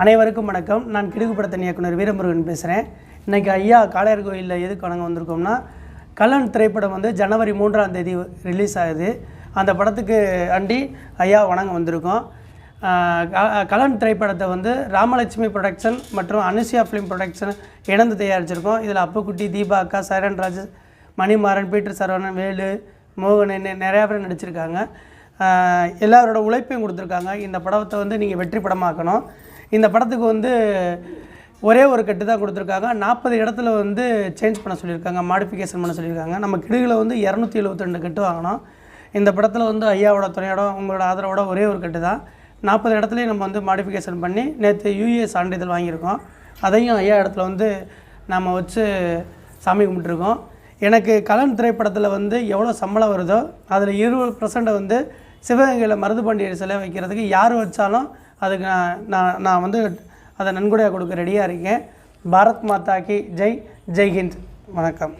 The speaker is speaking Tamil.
அனைவருக்கும் வணக்கம். நான் கிடுகுப்படத்தின் இயக்குனர் வீரமுருகன் பேசுகிறேன். இன்றைக்கி ஐயா காளையார் கோயிலில் எதுக்கு வணங்க வந்திருக்கோம்னா, கலன் திரைப்படம் வந்து ஜனவரி 3ஆம் தேதி ரிலீஸ் ஆகுது. அந்த படத்துக்கு அண்டி ஐயா வணங்க வந்திருக்கோம். கலன் திரைப்படத்தை வந்து ராமலட்சுமி ப்ரொடக்ஷன் மற்றும் அனுசியா ஃபிலிம் ப்ரொடக்ஷன் இணைந்து தயாரிச்சிருக்கோம். இதில் அப்புக்குட்டி, தீபா அக்கா, சைரன்ராஜ், மணிமாறன், பீட்டர் சரவணன், வேலு, மோகன் நிறையா பேர் நடிச்சிருக்காங்க. எல்லாரோட உழைப்பையும் கொடுத்துருக்காங்க. இந்த படத்தை வந்து நீங்கள் வெற்றி படமாக்கணும். இந்த படத்துக்கு வந்து ஒரே ஒரு கட்டு தான் கொடுத்துருக்காங்க. 40 இடத்துல வந்து சேஞ்ச் பண்ண சொல்லியிருக்காங்க, மாடிஃபிகேஷன் பண்ண சொல்லியிருக்காங்க. நம்ம கிடுகில் வந்து 272 கட்டு வாங்கினோம். இந்த படத்தில் வந்து ஐயாவோட துணையோட உங்களோட ஆதரவோட ஒரே ஒரு கட்டு தான். 40 இடத்துலையும் நம்ம வந்து மாடிஃபிகேஷன் பண்ணி நேற்று யூஏ சான்றிதழ் வாங்கியிருக்கோம். அதையும் ஐயா இடத்துல வந்து நம்ம வச்சு சாமி கும்பிட்டுருக்கோம். எனக்கு கலன் திரைப்படத்தில் வந்து எவ்வளோ சம்பளம் வருதோ அதில் 20% வந்து சிவகங்கையில் மருதுபாண்டியர் சிலை வைக்கிறதுக்கு யார் வச்சாலும் அதுக்கு நான் வந்து அதை நன்கொடையாக கொடுக்க ரெடியாக இருக்கேன். பாரத் மாதா கி ஜெய், ஜெய்ஹிந்த். வணக்கம்.